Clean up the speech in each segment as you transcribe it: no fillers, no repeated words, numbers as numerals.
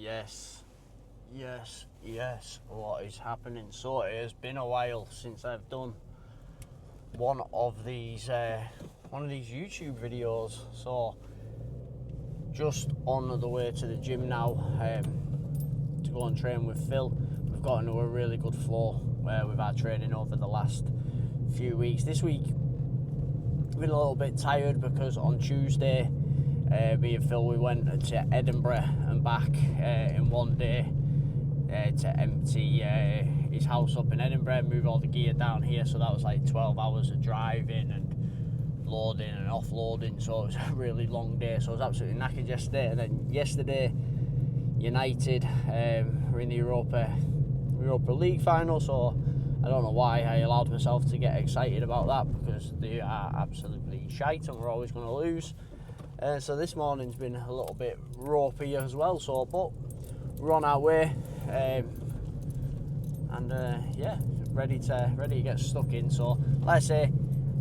Yes, yes, yes, what is happening? So it has been a while since I've done one of these YouTube videos. So just on the way to the gym now to go and train with Phil. We've got into a really good flow with our training over the last few weeks. This week I've been a little bit tired because on Tuesday me and Phil, we went to Edinburgh and back in one day to empty his house up in Edinburgh and move all the gear down here. So that was like 12 hours of driving and loading and offloading. So it was a really long day. So I was absolutely knackered yesterday. And then yesterday, United were in the Europa League final. So I don't know why I allowed myself to get excited about that, because they are absolutely shite and we're always going to lose. So this morning's been a little bit ropey as well, so but we're on our way, yeah, ready to get stuck in. So like I say,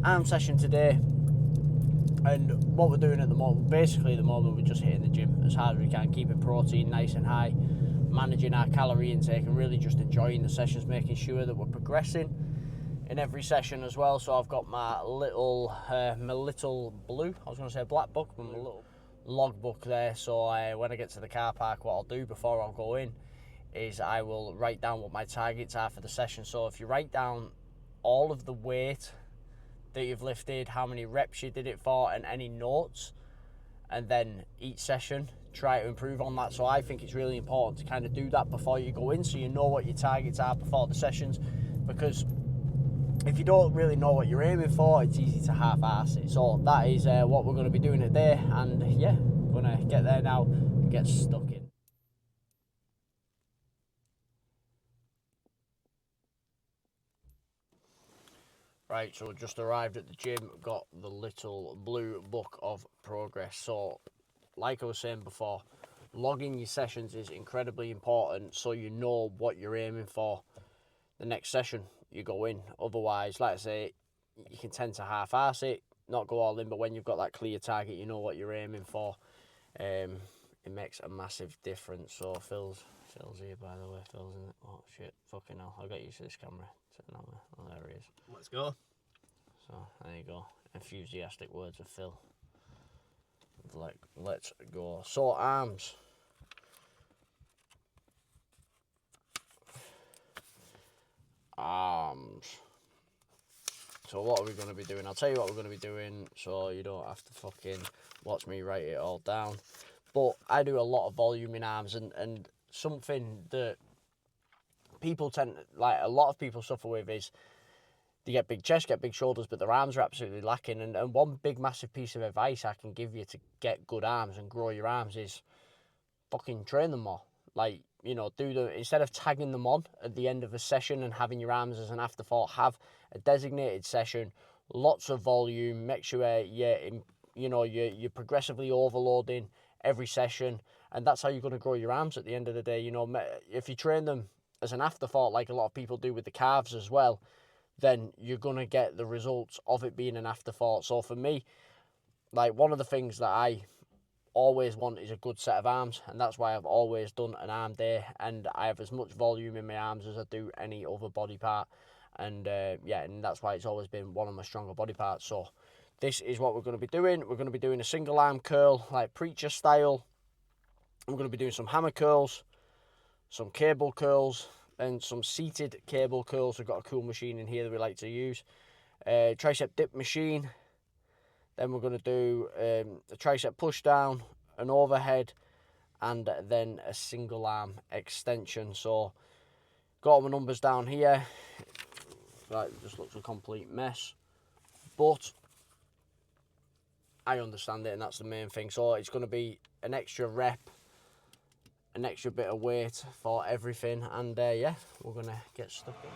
arm session today, and what we're doing at the moment, basically at the moment, we're just hitting the gym as hard as we can, keeping protein nice and high, managing our calorie intake, and really just enjoying the sessions, making sure that we're progressing in every session as well. So I've got my little blue, I was going to say black book, but my little log book there. So when I get to the car park, what I'll do before I'll go in is I will write down what my targets are for the session. So if you write down all of the weight that you've lifted, how many reps you did it for, and any notes, and then each session try to improve on that. So I think it's really important to kind of do that before you go in, so you know what your targets are before the sessions, because if you don't really know what you're aiming for, it's easy to half-arse it. So that is what we're going to be doing today, and yeah, going to get there now and get stuck in. Right, so just arrived at the gym, got the little blue book of progress. So like I was saying before, logging your sessions is incredibly important, so you know what you're aiming for the next session you go in. Otherwise, like I say, you can tend to half-arse it, not go all in, but when you've got that clear target, you know what you're aiming for. It makes a massive difference. So Phil's here, by the way. Phil's in it. Oh shit, fucking hell, I'll get used to this camera. Oh, there he is. Let's go. So there you go, enthusiastic words of Phil. Like, let's go. So arms. So what are we going to be doing? I'll tell you what we're going to be doing, so you don't have to fucking watch me write it all down. But I do a lot of volume in arms, and something that people tend, like a lot of people suffer with, is they get big chest, get big shoulders, but their arms are absolutely lacking. And one big massive piece of advice I can give you to get good arms and grow your arms is fucking train them more. Like, you know, instead of tagging them on at the end of a session and having your arms as an afterthought, have a designated session, lots of volume, make sure you're progressively overloading every session, and that's how you're going to grow your arms at the end of the day. You know, if you train them as an afterthought, like a lot of people do with the calves as well, then you're going to get the results of it being an afterthought. So for me, like, one of the things that I always want is a good set of arms, and that's why I've always done an arm day, and I have as much volume in my arms as I do any other body part, and and that's why it's always been one of my stronger body parts. So this is what we're going to be doing. We're going to be doing a single arm curl, like preacher style. I'm going to be doing some hammer curls, some cable curls, and some seated cable curls. We've got a cool machine in here that we like to use. Tricep dip machine. Then we're going to do a tricep push down, an overhead, and then a single arm extension. So got all my numbers down here. Right, it just looks a complete mess, but I understand it, and that's the main thing. So it's going to be an extra rep, an extra bit of weight for everything, and yeah, we're going to get stuck in.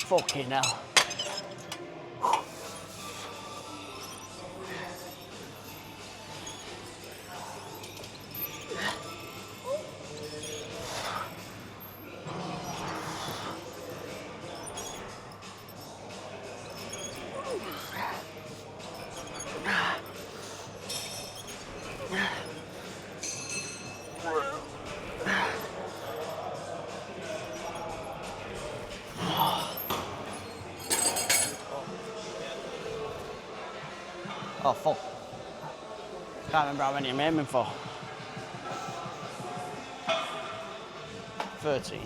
Fucking hell. Oh fuck. Can't remember how many I'm aiming for. 13.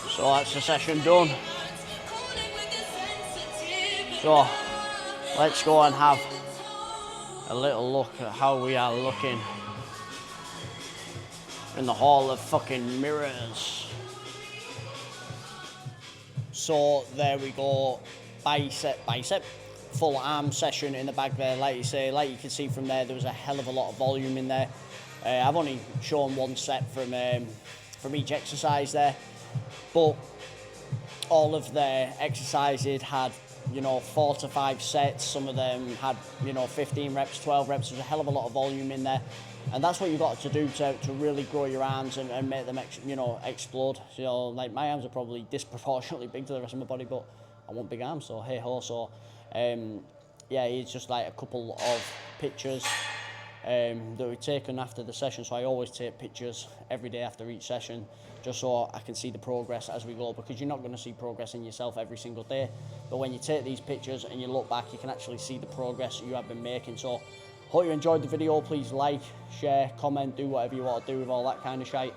So that's the session done. So let's go and have a little look at how we are looking in the hall of fucking mirrors. So there we go, bicep, full arm session in the back there. Like you say, like you can see from there was a hell of a lot of volume in there. I've only shown one set from each exercise there, but all of their exercises had, you know, 4 to 5 sets. Some of them had, you know, 15 reps, 12 reps. There's a hell of a lot of volume in there. And that's what you've got to do to really grow your arms and make them, you know, explode. So, like, my arms are probably disproportionately big to the rest of my body, but I want big arms, so hey ho. So, yeah, it's just like a couple of pictures that we've taken after the session. So I always take pictures every day after each session, just so I can see the progress as we go, because you're not going to see progress in yourself every single day. But when you take these pictures and you look back, you can actually see the progress you have been making. So hope you enjoyed the video. Please like, share, comment, do whatever you want to do with all that kind of shite.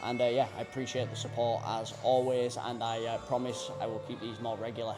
And yeah, I appreciate the support as always, and I promise I will keep these more regular.